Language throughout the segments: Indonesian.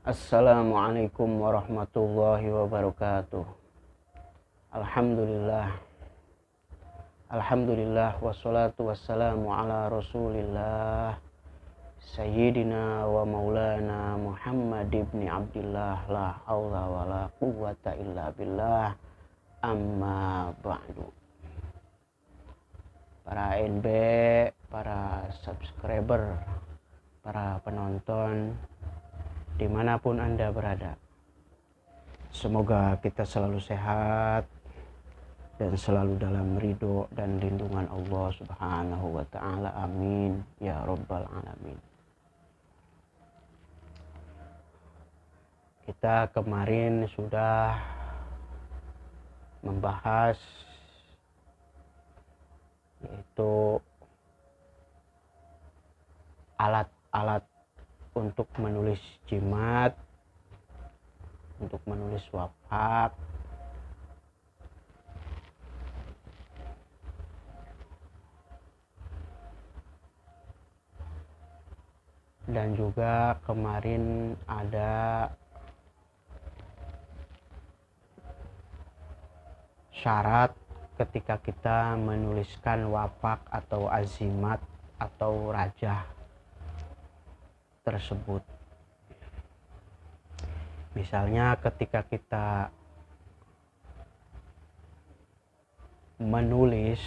Assalamualaikum warahmatullahi wabarakatuh. Alhamdulillah. Alhamdulillah wassalatu wassalamu ala Rasulillah Sayyidina wa maulana Muhammad ibn Abdillah, la haula wa la quwwata illa billah, amma ba'du. Para NB, para subscriber, para penonton dimanapun Anda berada, semoga kita selalu sehat dan selalu dalam ridho dan lindungan Allah Subhanahu wa ta'ala. Amin ya rabbal alamin. Kita kemarin sudah membahas yaitu alat-alat untuk menulis jimat, untuk menulis wafat, dan juga kemarin ada syarat ketika kita menuliskan wafat atau azimat atau rajah tersebut. Misalnya ketika kita menulis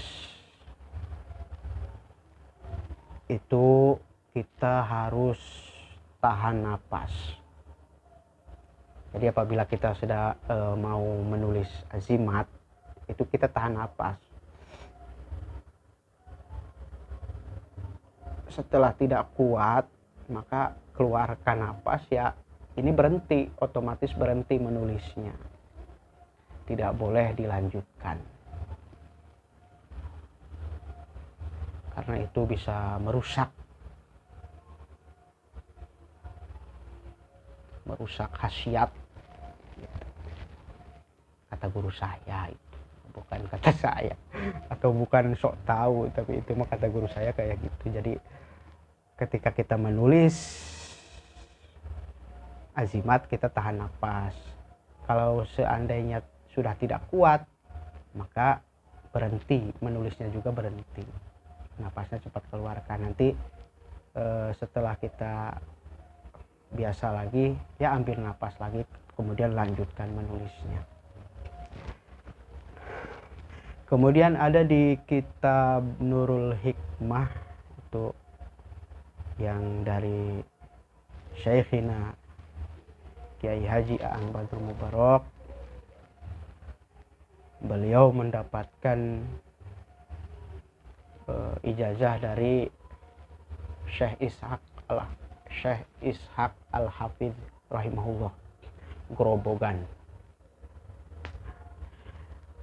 itu kita harus tahan napas. Jadi apabila kita sudah mau menulis azimat itu kita tahan napas. Setelah tidak kuat maka keluarkan napas, ya ini berhenti, otomatis berhenti menulisnya, tidak boleh dilanjutkan karena itu bisa merusak khasiat, kata guru saya, itu bukan kata saya atau bukan sok tahu, tapi itu mah kata guru saya kayak gitu. Jadi ketika kita menulis azimat kita tahan napas. Kalau seandainya sudah tidak kuat maka berhenti, menulisnya juga berhenti, napasnya cepat keluarkan. Nanti setelah kita biasa lagi ya ambil napas lagi, kemudian lanjutkan menulisnya. Kemudian ada di kitab Nurul Hikmah itu yang dari Syekhina Kiai Haji A'ang Badrul Mubarak, beliau mendapatkan ijazah dari Syekh Ishaq Al-Hafidh rahimahullah, Grobogan.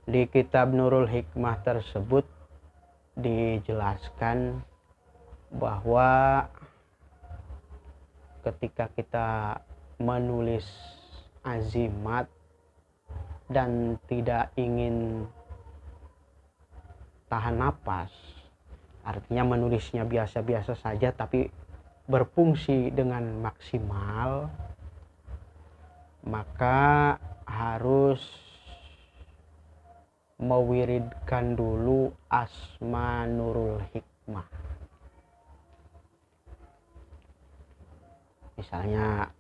Di kitab Nurul Hikmah tersebut dijelaskan bahwa ketika kita menulis azimat dan tidak ingin tahan napas, artinya menulisnya biasa-biasa saja tapi berfungsi dengan maksimal, maka harus mewiridkan dulu asma Nurul Hikmah. Misalnya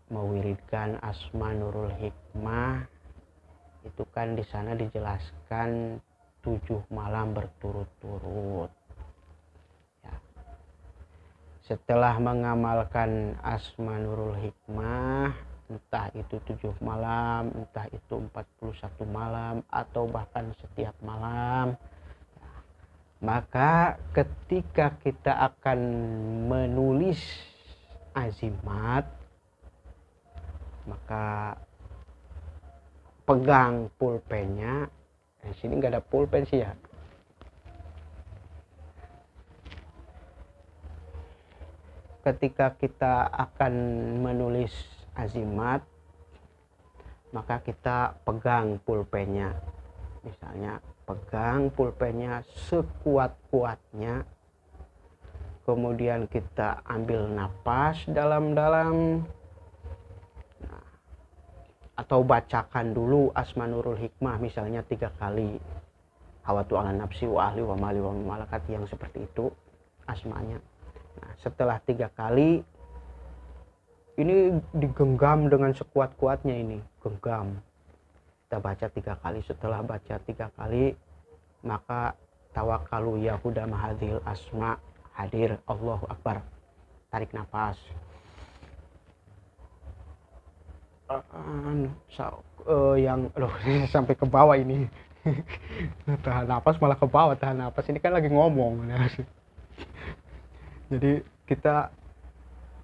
mewiridkan asma Nurul Hikmah itu kan di sana dijelaskan 7 malam berturut-turut. Ya. Setelah mengamalkan asma Nurul Hikmah, entah itu 7 malam, entah itu 41 malam, atau bahkan setiap malam, maka ketika kita akan menulis azimat maka pegang pulpennya. Di sini nggak ada pulpen sih ya. Ketika kita akan menulis azimat maka kita pegang pulpennya. Misalnya pegang pulpennya sekuat-kuatnya, kemudian kita ambil napas dalam-dalam, atau bacakan dulu Asma Nurul Hikmah misalnya 3 kali, hawatu ala nafsi wa ahli wa mali wa malakat, yang seperti itu asmanya. Nah, setelah 3 kali ini digenggam dengan sekuat-kuatnya, ini genggam, kita baca 3 kali. Setelah baca 3 kali, maka tawakkalu ya huda mahadil asma, hadir, Allahu Akbar, tarik nafas. Yang loh sampai ke bawah ini. Tahan nafas malah ke bawah, tahan nafas ini kan lagi ngomong. Jadi kita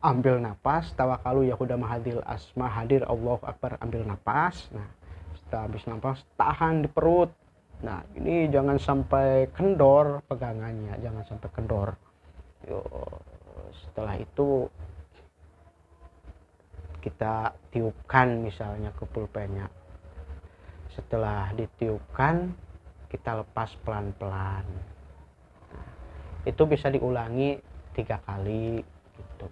ambil nafas, tawakkalu ya huda mahadil asma, hadir, Allahu Akbar, ambil nafas. Nah, setelah habis nafas tahan di perut. Nah, ini jangan sampai kendor pegangannya, jangan sampai kendor. Setelah itu kita tiupkan misalnya ke pulpennya. Setelah ditiupkan, kita lepas pelan-pelan. Nah, itu bisa diulangi 3 kali gitu.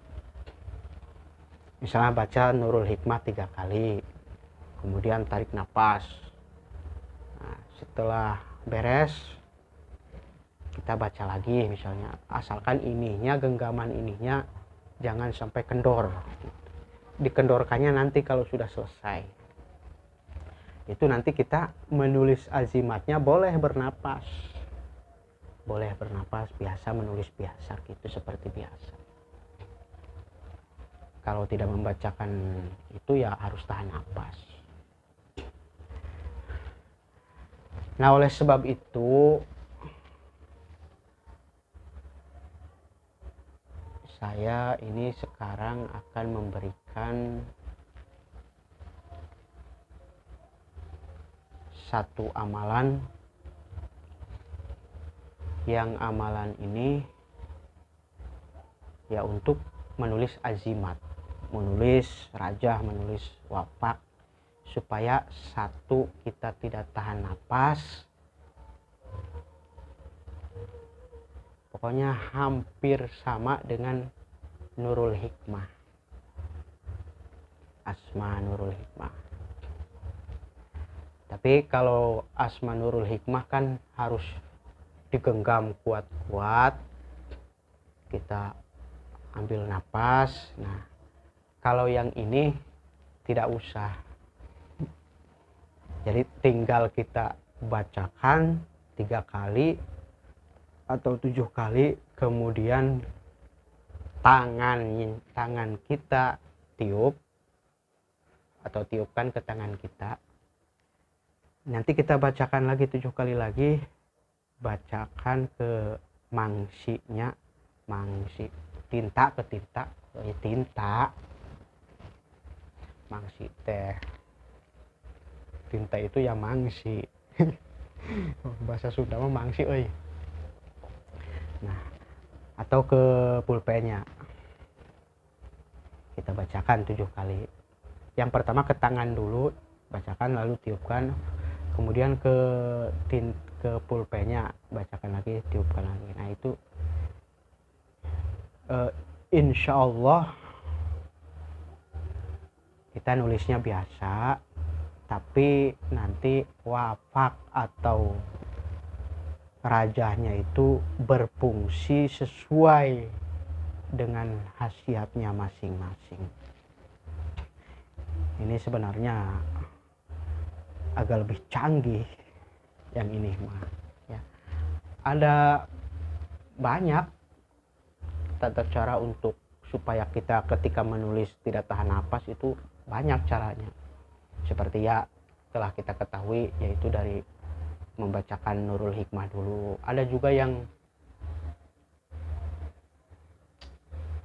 Misalnya baca Nurul Hikmah 3 kali, kemudian tarik nafas. Nah, setelah beres, kita baca lagi misalnya, asalkan ininya, genggaman ininya jangan sampai kendor. Dikendorkannya nanti kalau sudah selesai. Itu nanti kita menulis azimatnya boleh bernapas. Boleh bernapas biasa, menulis biasa gitu, seperti biasa. Kalau tidak membacakan itu ya harus tahan napas. Nah, oleh sebab itu saya ini sekarang akan memberikan satu amalan, yang amalan ini ya untuk menulis azimat, menulis rajah, menulis wafak, supaya satu, kita tidak tahan napas. Pokoknya hampir sama dengan Nurul Hikmah, Asma Nurul Hikmah. Tapi kalau Asma Nurul Hikmah kan harus digenggam kuat-kuat, kita ambil napas. Nah, kalau yang ini tidak usah, jadi tinggal kita bacakan 3 kali atau 7 kali, kemudian tangan kita tiup atau tiupkan ke tangan kita. Nanti kita bacakan lagi 7 kali lagi, bacakan ke mangsinya, mangsi, tinta ke tinta, tinta, mangsi teh, tinta itu ya mangsi. Bahasa Sunda mah mangsi euy. Nah, atau ke pulpennya kita bacakan 7 kali. Yang pertama ke tangan dulu, bacakan, lalu tiupkan, kemudian ke pulpennya bacakan lagi, tiupkan lagi. Nah, itu insya Allah kita nulisnya biasa, tapi nanti wafak atau rajahnya itu berfungsi sesuai dengan khasiatnya masing-masing. Ini sebenarnya agak lebih canggih yang ini mah ya. Ada banyak tata cara untuk supaya kita ketika menulis tidak tahan napas, itu banyak caranya. Seperti ya telah kita ketahui, yaitu dari membacakan Nurul Hikmah dulu. Ada juga yang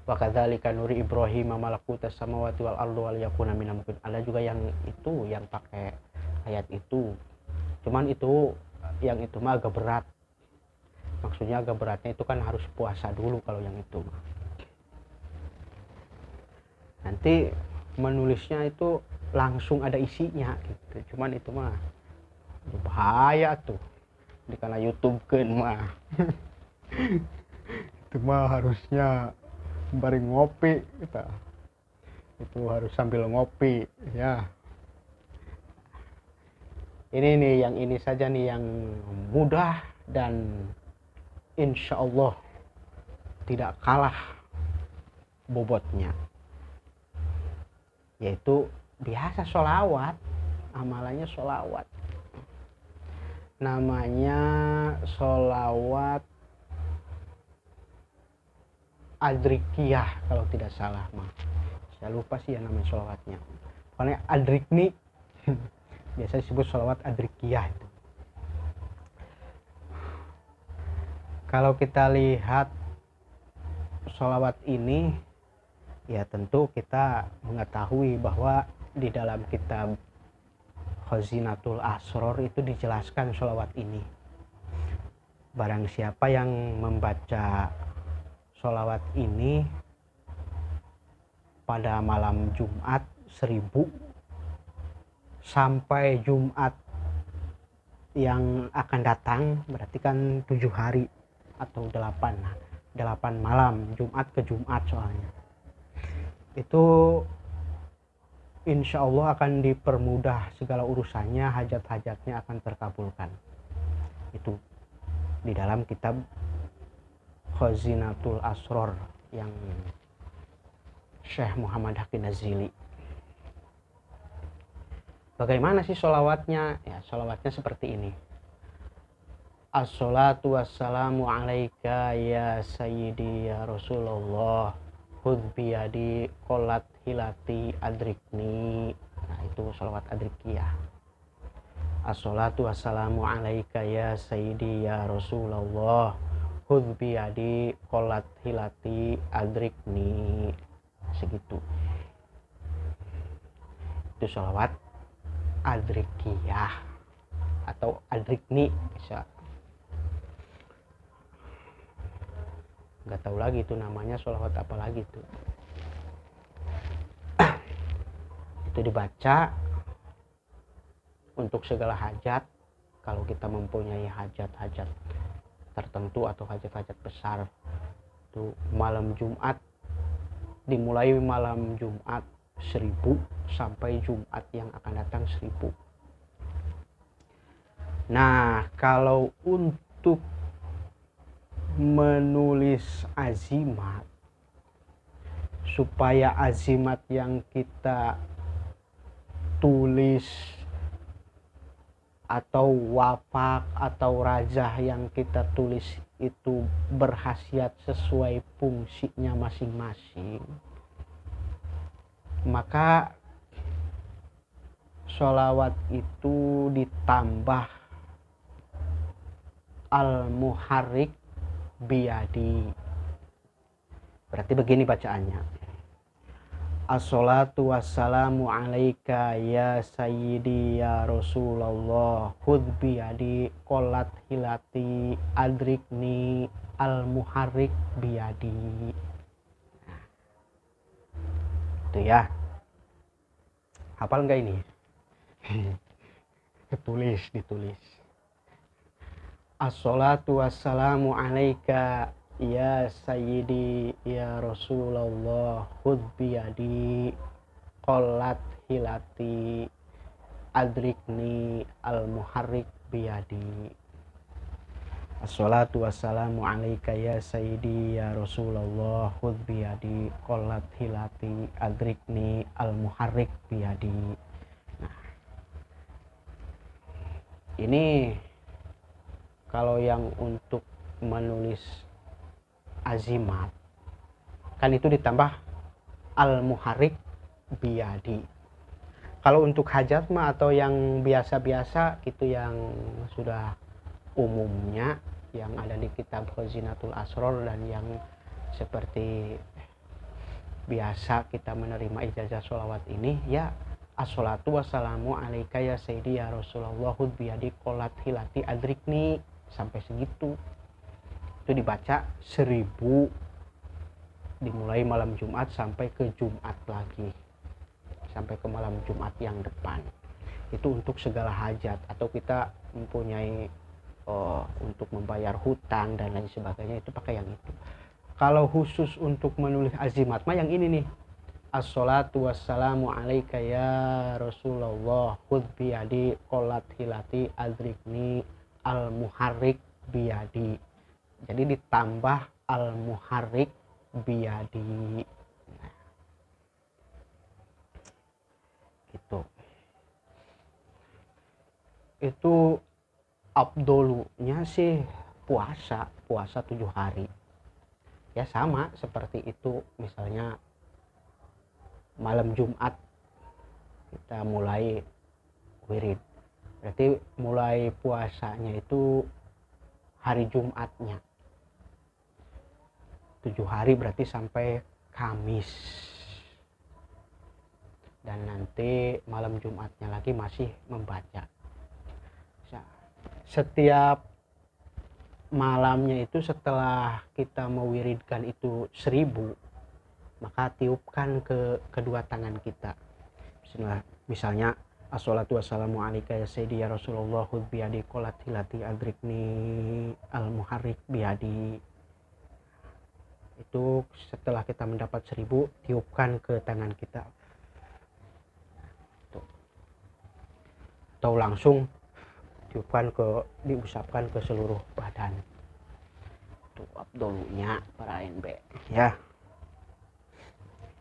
wa kadzalika nuri Ibrahim malakutas samawati wal ardi wal yakuna minal muqinin. Ada juga yang itu, yang pakai ayat itu. Cuman itu yang itu mah agak berat. Maksudnya agak beratnya itu kan harus puasa dulu kalau yang itu. Nanti menulisnya itu langsung ada isinya gitu. Cuman itu mah bahaya tuh, dikana YouTube kan mah. Itu mah harusnya bareng ngopi kita, itu harus sambil ngopi ya. Ini nih, yang ini saja nih yang mudah dan insya Allah tidak kalah bobotnya, yaitu biasa sholawat. Amalannya sholawat, namanya sholawat adrikiyah kalau tidak salah mah. Saya lupa sih ya namanya sholawatnya, pokoknya adrikni. Biasa disebut sholawat adrikiyah itu. Kalau kita lihat sholawat ini, ya tentu kita mengetahui bahwa di dalam kitab Khazinatul Asror itu dijelaskan sholawat ini. Barang siapa yang membaca sholawat ini pada malam Jumat 1000 sampai Jumat yang akan datang, berarti kan 7 hari atau 8 malam, Jumat ke Jumat soalnya, itu insya Allah akan dipermudah segala urusannya, hajat-hajatnya akan terkabulkan. Itu di dalam kitab Khazinatul Asror yang Syekh Muhammad Haqqi Nazili. Bagaimana sih sholawatnya? Ya, sholawatnya seperti ini. Assalatu wassalamu alaika ya sayyidi ya Rasulullah, khudh biyadi qolat hilati adrikni. Nah, itu sholawat adrikiyah. Assalatu wassalamu alaika ya sayyidi ya Rasulullah, khudh biyadi qolat hilati adrikni. Segitu. Itu sholawat adrikiyah atau adrikni, bisa. Nggak tahu lagi itu namanya sholawat apa lagi tuh. Itu dibaca untuk segala hajat. Kalau kita mempunyai hajat-hajat tertentu atau hajat-hajat besar, itu malam Jumat, dimulai malam Jumat 1000 sampai Jumat yang akan datang 1000. Nah, kalau untuk menulis azimat, supaya azimat yang kita tulis atau wafak atau rajah yang kita tulis itu berkhasiat sesuai fungsinya masing-masing, maka sholawat itu ditambah al-muharrik biyadi. Berarti begini bacaannya. Assalatu wassalamu alaika ya sayyidi ya Rasulullah, khudh biyadi qolat hilati adrikni al-muharrik biyadi. Itu ya. Hafal nggak ini? Ditulis. Assalatu wassalamu alaika ya sayyidi ya Rasulullah, khudh biyadi qolat hilati adrikni al-muharrik biyadi. Assalatu wassalamu alaika ya sayyidi ya Rasulullah, khudh biyadi qolat hilati adrikni al-muharrik biyadi. Nah, ini kalau yang untuk menulis azimat kan itu ditambah al-muharrik biyadi. Kalau untuk hajat mah atau yang biasa-biasa gitu, yang sudah umumnya yang ada di kitab Khazinatul Asror dan yang seperti biasa kita menerima ijazah sholawat ini, ya assalatu wassalamu alaika ya sayyidi ya Rasulullah, khudh biyadi qolat hilati adrikni, sampai segitu. Itu dibaca 1000, dimulai malam Jumat sampai ke Jumat lagi, sampai ke malam Jumat yang depan. Itu untuk segala hajat, atau kita mempunyai untuk membayar hutang dan lain sebagainya, itu pakai yang itu. Kalau khusus untuk menulis azimat mah yang ini nih, Assalatu wassalamu alaika ya Rasulullah khudh biyadi qolat hilati adrikni al muharrik biyadi. Jadi ditambah al muharrik biyadi. Nah, gitu. Itu abdolunya sih puasa 7 hari. Ya sama seperti itu, misalnya malam Jumat kita mulai wirid, berarti mulai puasanya itu hari Jumatnya 7 hari, berarti sampai Kamis, dan nanti malam Jumatnya lagi masih membaca. Setiap malamnya itu setelah kita mewiridkan itu 1000, maka tiupkan ke kedua tangan kita. Misalnya assalatu wassalamu alaika ya sayyidi ya Rasulullah khudh biyadi qolat hilati adrikni al muharrik biyadi. Itu setelah kita mendapat 1000, tiupkan ke tangan kita. Tuh. Atau langsung tiupkan diusapkan ke seluruh badan. Itu abdolunya para NB ya.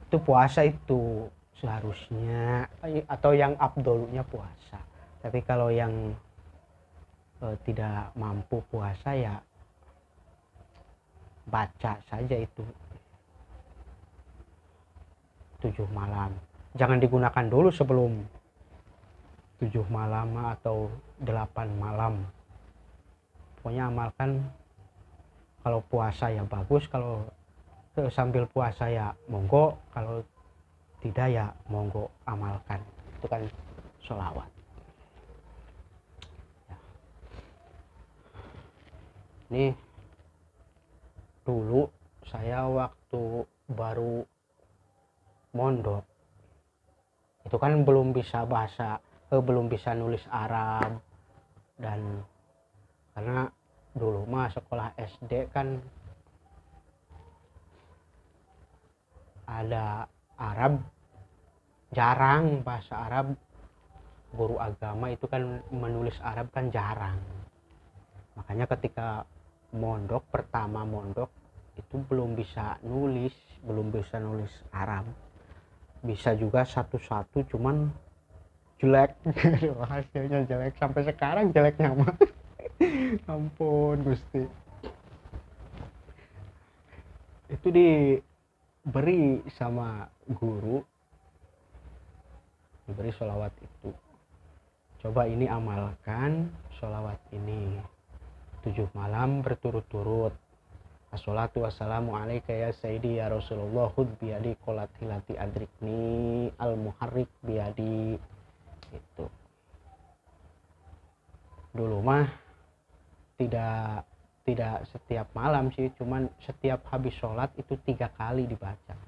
Itu puasa itu seharusnya, atau yang abdolunya puasa. Tapi kalau yang tidak mampu puasa ya baca saja itu 7 malam. Jangan digunakan dulu sebelum 7 malam atau 8 malam. Pokoknya amalkan. Kalau puasa ya bagus, kalau sambil puasa ya monggo, kalau tidak ya monggo amalkan. Itu kan sholawat ya. Ini dulu saya waktu baru mondok itu kan belum bisa belum bisa nulis Arab, dan karena dulu mah sekolah SD kan ada Arab jarang, bahasa Arab, guru agama itu kan menulis Arab kan jarang. Makanya ketika pertama mondok itu belum bisa nulis Arab. Bisa juga satu-satu, cuman jelek. Hasilnya jelek sampai sekarang, jeleknya mah. Ampun Gusti. Itu diberi sama guru, diberi sholawat itu, coba ini amalkan sholawat ini 7 malam berturut-turut. Assalatu wassalamu alaika ya sayyidi ya Rasulullah khudh biyadi qolat hilati adrikni al muharrik biyadi. Itu dulu mah tidak setiap malam sih, cuman setiap habis sholat itu 3 kali dibaca.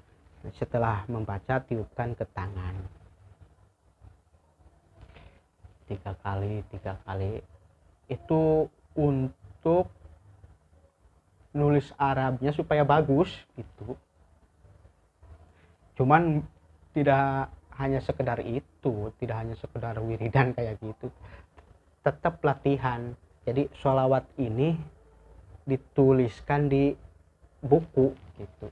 Setelah membaca tiupkan ke tangan 3 kali. Itu untuk nulis Arabnya supaya bagus gitu. Cuman tidak hanya sekedar itu, tidak hanya sekedar wiridan kayak gitu, tetap latihan. Jadi sholawat ini dituliskan di buku gitu.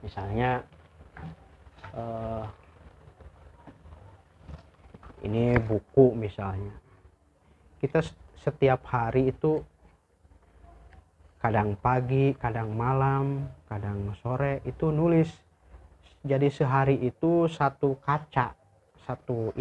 Misalnya ini buku misalnya, kita setiap hari itu kadang pagi, kadang malam, kadang sore itu nulis. Jadi sehari itu satu kaca, satu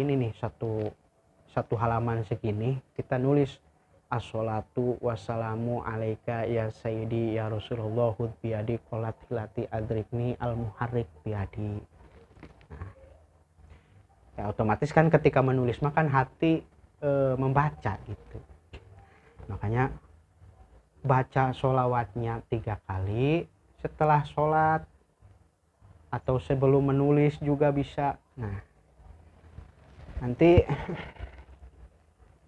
halaman segini kita nulis assolatu wassalamu alaika ya sayyidi ya Rasulullah khudh biyadi qolat hilati adrikni al muharrik biyadi. Nah, ya otomatis kan ketika menulis makan hati membaca gitu. Makanya baca sholawatnya 3 kali setelah sholat atau sebelum menulis juga bisa. Nah, nanti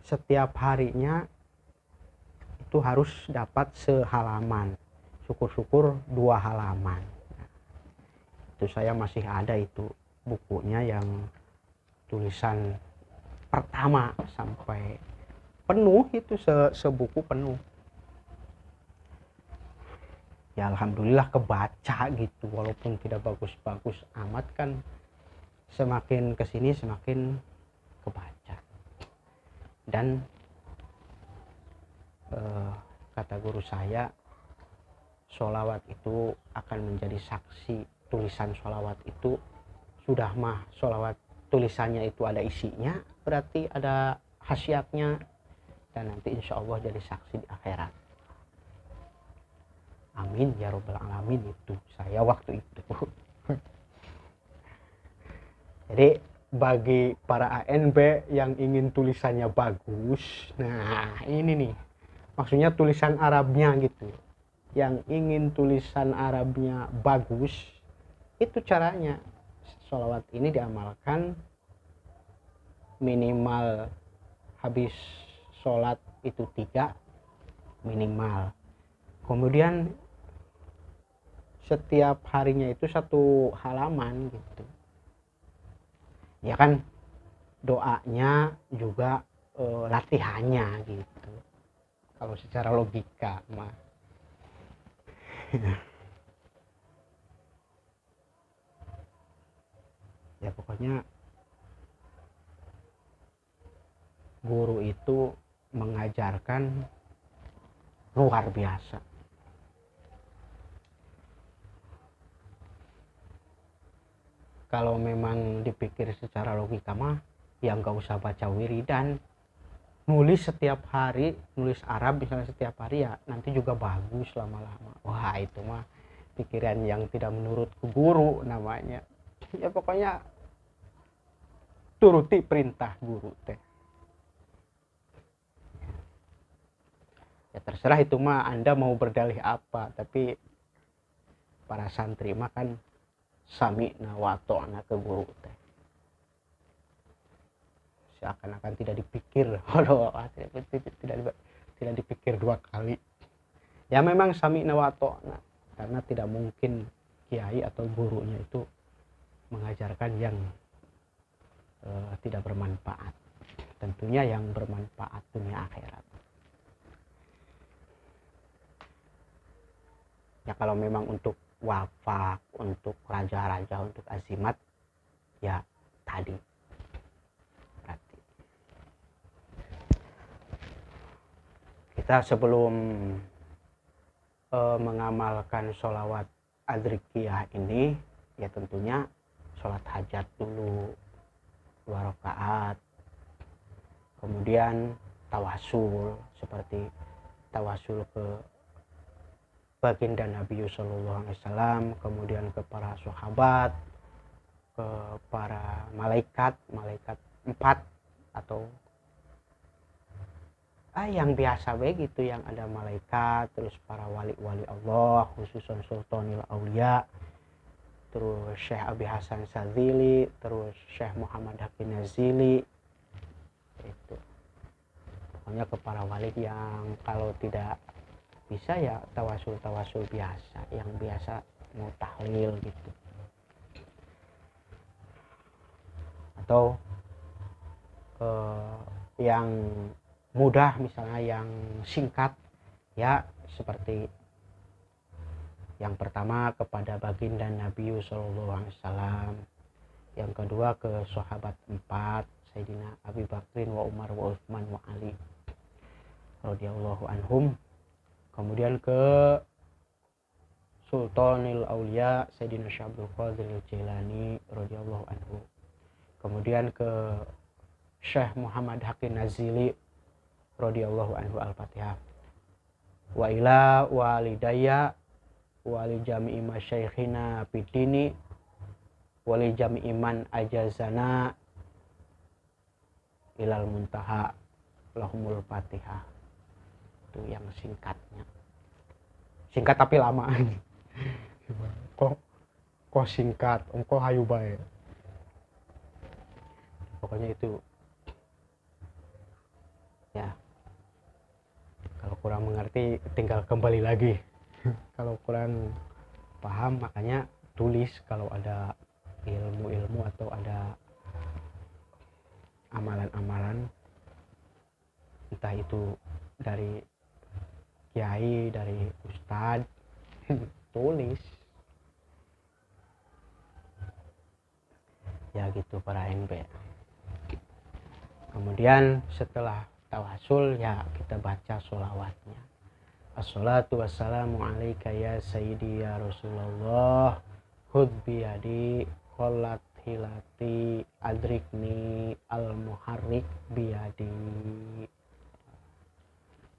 setiap harinya itu harus dapat sehalaman, syukur-syukur 2 halaman. Nah, itu saya masih ada itu bukunya yang tulisan pertama sampai penuh itu, sebuku penuh. Ya alhamdulillah kebaca gitu, walaupun tidak bagus-bagus amat kan, semakin kesini semakin kebaca. Dan kata guru saya, sholawat itu akan menjadi saksi. Tulisan sholawat itu sudah mah sholawat tulisannya itu ada isinya, berarti ada khasiatnya, dan nanti insya Allah jadi saksi di akhirat. Amin ya robbal alamin, itu saya waktu itu. Jadi bagi para ANB yang ingin tulisannya bagus, nah ini nih maksudnya tulisan Arabnya gitu, yang ingin tulisan Arabnya bagus, itu caranya sholawat ini diamalkan minimal habis sholat itu 3 minimal, kemudian setiap harinya itu 1 halaman gitu ya kan, doanya juga latihannya gitu kalau secara logika mah. Ya pokoknya guru itu mengajarkan luar biasa. Kalau memang dipikir secara logika mah ya nggak usah baca wiridan, nulis setiap hari, nulis Arab misalnya setiap hari, ya nanti juga bagus lama-lama. Wah itu mah pikiran yang tidak menurut guru namanya. Ya pokoknya turuti perintah guru teh. Ya terserah itu mah Anda mau berdalih apa, tapi para santri mah kan sami'na wa ata'na ke guru teh. Seakan-akan tidak dipikir, tidak dipikir 2 kali. Ya memang sami'na wa ata'na, karena tidak mungkin kiai atau gurunya itu mengajarkan yang tidak bermanfaat. Tentunya yang bermanfaat dunia akhirat. Ya kalau memang untuk wafak, untuk raja-raja, untuk azimat, ya tadi berarti kita sebelum mengamalkan sholawat adrikiyah ini, ya tentunya sholat hajat dulu 2 rakaat, kemudian tawasul, seperti tawasul ke baginda Nabi Sallallahu Alaihi Wasallam, kemudian ke para sahabat, ke para malaikat 4 atau yang biasa begitu, yang ada malaikat, terus para wali-wali Allah, khususan Sultanil Aulia, terus Syekh Abi Hasan Sadzili, terus Syekh Muhammad Hakim Nazili, itu pokoknya ke para wali yang kalau tidak bisa ya tawasul biasa, yang biasa mau tahlil gitu, atau yang mudah misalnya yang singkat, ya seperti yang pertama kepada baginda Nabi Sallallahu Alaihi Wasallam, yang kedua ke sahabat 4, Sayyidina Abi Bakrin wa Umar wa Utsman wa Ali radhiyallahu anhum, kemudian ke Sultanil Aulia Sayyidina Syekh Abdul Qadir Al-Jilani radhiyallahu anhu, kemudian ke Syekh Muhammad Hakim Nazili radhiyallahu anhu. Al-Fatihah. Wa ila walidayya wali jami'i masyaikhina bidini wali jami'i man ajazana ilal muntaha lahumul Fatihah. Itu yang singkatnya, singkat tapi lama. kok singkat, kok hayu bae, pokoknya itu ya. Kalau kurang mengerti tinggal kembali lagi. Kalau kurang paham, makanya tulis kalau ada ilmu-ilmu atau ada amalan-amalan, entah itu dari kiai, dari ustadz, tulis ya gitu para NB. Kemudian setelah tawasul ya kita baca sholawatnya. Assalatu wassalamu alaika ya sayyidi ya Rasulullah, khud biyadi qolat hilati adrikni al muharrik biyadi.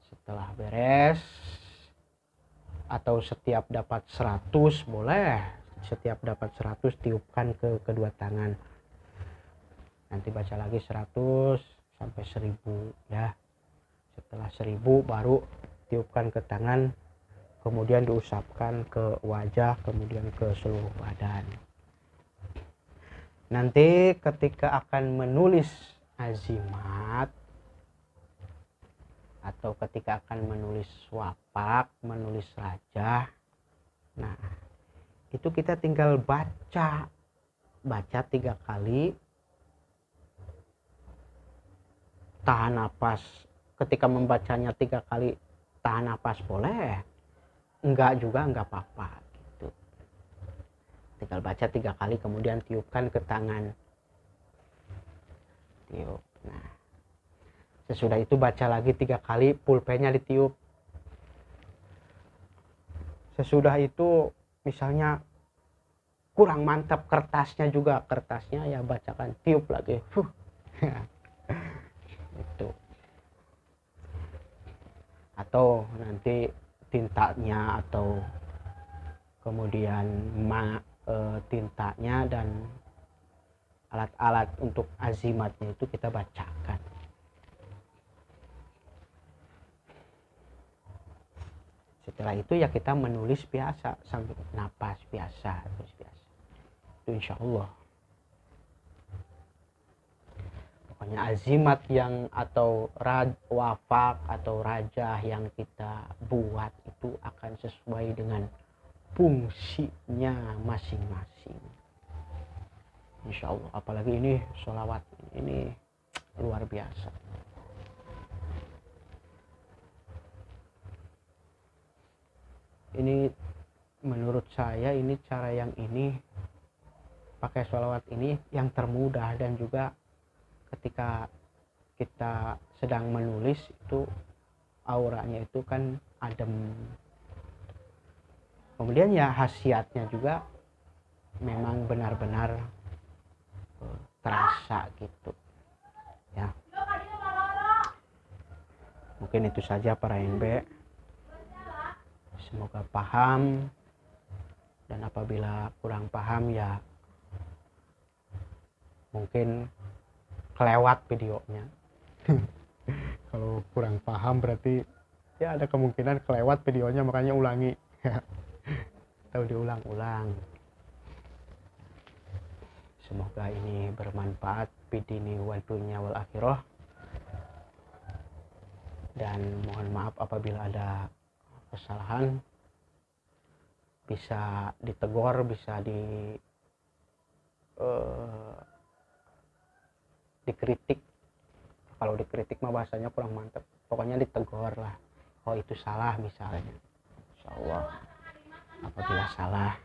Setelah beres atau setiap dapat 100 boleh, setiap dapat 100 tiupkan ke kedua tangan, nanti baca lagi 100 sampai 1000 ya. Setelah 1000 baru tiupkan ke tangan, kemudian diusapkan ke wajah, kemudian ke seluruh badan. Nanti ketika akan menulis azimat atau ketika akan menulis wapak, menulis rajah, nah itu kita tinggal baca 3 kali, tahan napas. Ketika membacanya 3 kali tahan napas boleh, enggak juga enggak apa-apa gitu. Tinggal baca 3 kali kemudian tiupkan ke tangan, tiup. Nah sesudah itu baca lagi 3 kali, pulpennya ditiup. Sesudah itu misalnya kurang mantap kertasnya juga, kertasnya ya bacakan, tiup lagi. Itu. Atau nanti tintanya atau kemudian tintanya dan alat-alat untuk azimatnya itu kita bacakan. Setelah itu ya kita menulis biasa sambil napas biasa, terus biasa. Itu insya Allah. Pokoknya azimat yang atau wafak atau rajah yang kita buat itu akan sesuai dengan fungsinya masing-masing. Insya Allah. Apalagi ini sholawat ini luar biasa. Ini menurut saya ini cara yang ini pakai sholawat ini yang termudah, dan juga ketika kita sedang menulis itu auranya itu kan adem. Kemudian ya khasiatnya juga memang benar-benar terasa gitu ya. Mungkin itu saja para NB. Semoga paham, dan apabila kurang paham ya mungkin kelewat videonya. Kalau kurang paham berarti ya ada kemungkinan kelewat videonya, makanya ulangi atau diulang-ulang. Semoga ini bermanfaat bidini wal dunya wal akhirah, dan mohon maaf apabila ada kesalahan, bisa ditegur, bisa dikritik. Kalau dikritik mah bahasanya kurang mantap, pokoknya ditegur lah, oh itu salah misalnya. Insya Allah apabila salah,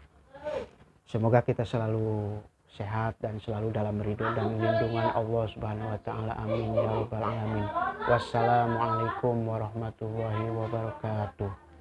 semoga kita selalu sehat dan selalu dalam ridho dan lindungan Allah Subhanahu wa taala. Amin ya rabbal alamin. Wassalamualaikum warahmatullahi wabarakatuh.